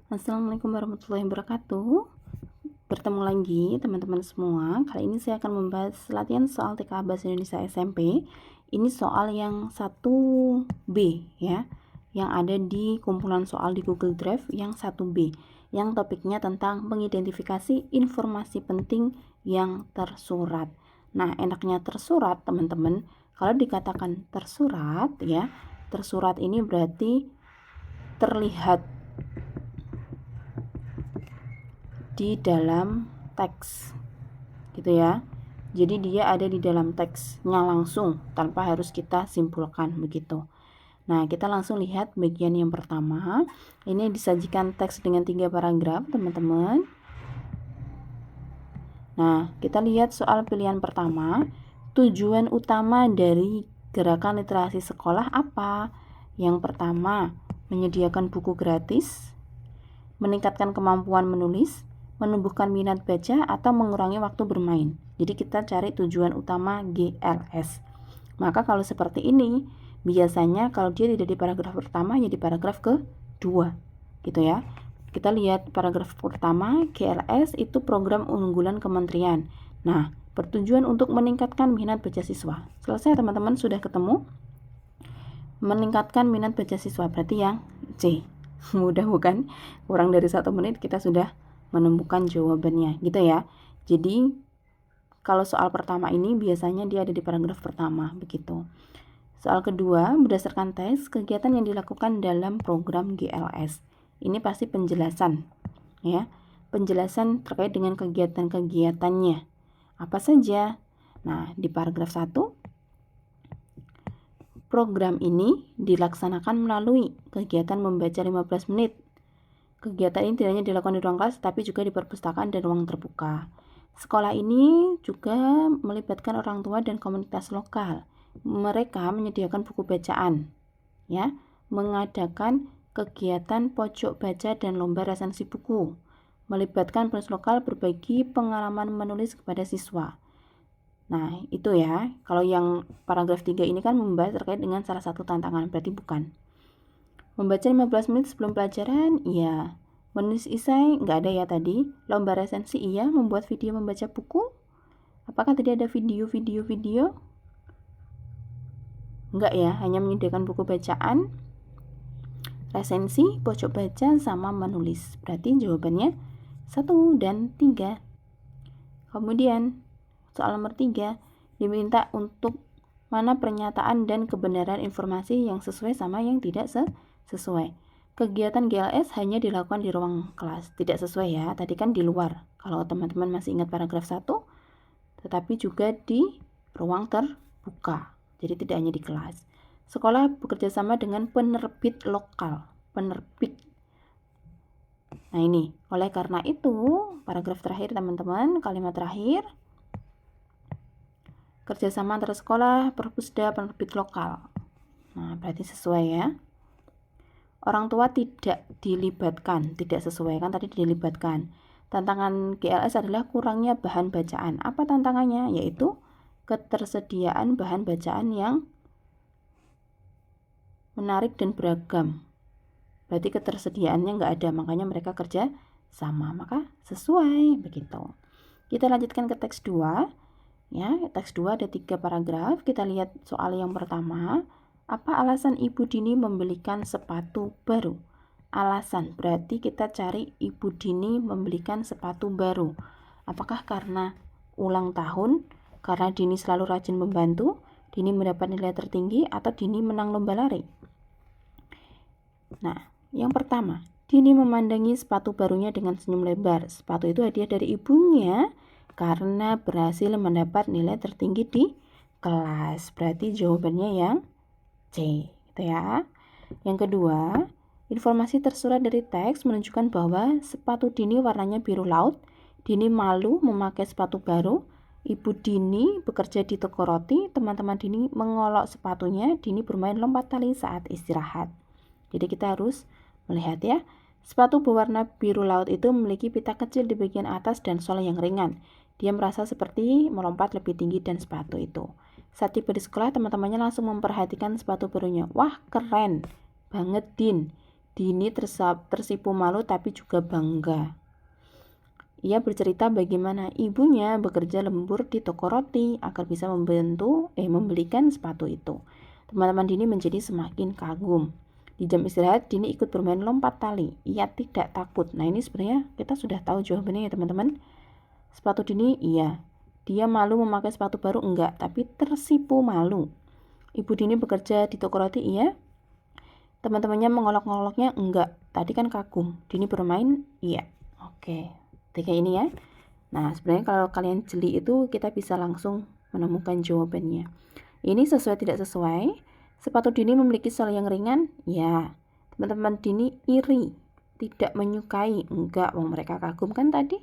Assalamualaikum warahmatullahi wabarakatuh. Bertemu lagi teman-teman semua. Kali ini saya akan membahas latihan soal TK Bahasa Indonesia SMP. Ini soal yang 1B ya, yang ada di kumpulan soal di Google Drive yang 1B, yang topiknya tentang mengidentifikasi informasi penting yang tersurat. Nah, enaknya tersurat teman-teman, kalau dikatakan tersurat ya, tersurat ini berarti terlihat di dalam teks gitu ya. Jadi dia ada di dalam teksnya langsung tanpa harus kita simpulkan begitu. Nah, kita langsung lihat bagian yang pertama. Ini disajikan teks dengan 3 paragraf, teman-teman. Nah, kita lihat soal pilihan pertama. Tujuan utama dari gerakan literasi sekolah apa? Yang pertama, menyediakan buku gratis, meningkatkan kemampuan menulis, menumbuhkan minat baca, atau mengurangi waktu bermain. Jadi kita cari tujuan utama GLS. Maka kalau seperti ini, biasanya kalau dia tidak di paragraf pertama, ya di paragraf kedua, gitu ya. Kita lihat paragraf pertama, GLS itu program unggulan kementerian. Nah, bertujuan untuk meningkatkan minat baca siswa. Selesai teman-teman, sudah ketemu? Meningkatkan minat baca siswa, berarti yang C. Mudah bukan? Kurang dari 1 menit kita sudah menemukan jawabannya gitu ya. Jadi kalau soal pertama ini biasanya dia ada di paragraf pertama begitu. Soal kedua, berdasarkan tes kegiatan yang dilakukan dalam program GLS. Ini pasti penjelasan ya. Penjelasan terkait dengan kegiatan-kegiatannya. Apa saja? Nah, di paragraf 1, program ini dilaksanakan melalui kegiatan membaca 15 menit. Kegiatan ini tidak hanya dilakukan di ruang kelas, tapi juga di perpustakaan dan ruang terbuka. Sekolah ini juga melibatkan orang tua dan komunitas lokal. Mereka menyediakan buku bacaan, ya, mengadakan kegiatan pojok baca dan lomba resensi buku, melibatkan penulis lokal berbagi pengalaman menulis kepada siswa. Nah, itu ya. Kalau yang paragraf 3 ini kan membahas terkait dengan salah satu tantangan, berarti bukan. Membaca 15 menit sebelum pelajaran, iya. Menulis esai, nggak ada ya tadi. Lomba resensi, iya. Membuat video membaca buku. Apakah tadi ada video? Enggak ya, hanya menyediakan buku bacaan, resensi, pojok baca, sama menulis. Berarti jawabannya 1 dan 3. Kemudian, soal nomor 3, diminta untuk mana pernyataan dan kebenaran informasi yang sesuai sama yang tidak sesuai. Kegiatan GLS hanya dilakukan di ruang kelas, tidak sesuai ya, tadi kan di luar. Kalau teman-teman masih ingat paragraf 1, tetapi juga di ruang terbuka, jadi tidak hanya di kelas. Sekolah bekerja sama dengan penerbit lokal, penerbit. Nah ini, oleh karena itu, paragraf terakhir teman-teman, kalimat terakhir, kerjasama antara sekolah, perpusda, penerbit lokal. Nah, berarti sesuai ya. Orang tua tidak dilibatkan, tidak sesuai kan tadi dilibatkan. Tantangan GLS adalah kurangnya bahan bacaan. Apa tantangannya? Yaitu ketersediaan bahan bacaan yang menarik dan beragam. Berarti ketersediaannya nggak ada, makanya mereka kerja sama. Maka sesuai begitu. Kita lanjutkan ke teks 2. Ya, teks 2 ada 3 paragraf. Kita lihat soal yang pertama. Apa alasan Ibu Dini membelikan sepatu baru? Alasan, berarti kita cari Ibu Dini membelikan sepatu baru. Apakah karena ulang tahun, karena Dini selalu rajin membantu, Dini mendapat nilai tertinggi, atau Dini menang lomba lari? Nah, yang pertama, Dini memandangi sepatu barunya dengan senyum lebar. Sepatu itu hadiah dari ibunya karena berhasil mendapat nilai tertinggi di kelas. Berarti jawabannya yang C, gitu ya. Yang kedua, informasi tersurat dari teks menunjukkan bahwa sepatu Dini warnanya biru laut. Dini malu memakai sepatu baru. Ibu Dini bekerja di toko roti. Teman-teman Dini mengolok sepatunya. Dini bermain lompat tali saat istirahat. Jadi kita harus melihat ya. Sepatu berwarna biru laut itu memiliki pita kecil di bagian atas dan sol yang ringan. Dia merasa seperti melompat lebih tinggi dan sepatu itu. Saat tiba di sekolah, teman-temannya langsung memperhatikan sepatu barunya. Wah, keren banget Din. Dini tersipu malu tapi juga bangga. Ia bercerita bagaimana ibunya bekerja lembur di toko roti agar bisa membelikan sepatu itu. Teman-teman Dini menjadi semakin kagum. Di jam istirahat, Dini ikut bermain lompat tali. Ia tidak takut. Nah, ini sebenarnya kita sudah tahu jawabannya ya teman-teman. Sepatu Dini, iya. Dia malu memakai sepatu baru, enggak. Tapi tersipu malu. Ibu Dini bekerja di toko roti, iya. Teman-temannya mengolok-ngoloknya, enggak. Tadi kan kagum. Dini bermain, iya. Oke. Tiga ini ya. Nah, sebenarnya kalau kalian jeli itu kita bisa langsung menemukan jawabannya. Ini sesuai tidak sesuai? Sepatu Dini memiliki sol yang ringan? Ya. Teman-teman Dini iri, tidak menyukai? Enggak, wong mereka kagum kan tadi.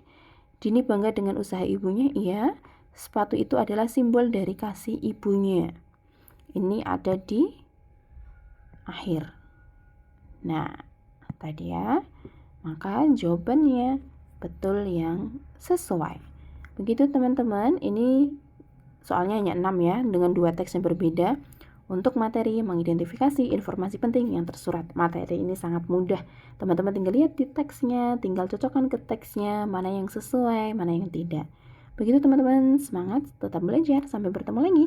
Dini bangga dengan usaha ibunya? Iya. Sepatu itu adalah simbol dari kasih ibunya. Ini ada di akhir. Nah, tadi ya. Maka jawabannya betul yang sesuai. Begitu teman-teman, ini soalnya hanya 6 ya, dengan 2 teks yang berbeda. Untuk materi mengidentifikasi informasi penting yang tersurat. Materi ini sangat mudah. Teman-teman tinggal lihat di teksnya, tinggal cocokkan ke teksnya, mana yang sesuai, mana yang tidak. Begitu teman-teman, semangat, tetap belajar, sampai bertemu lagi.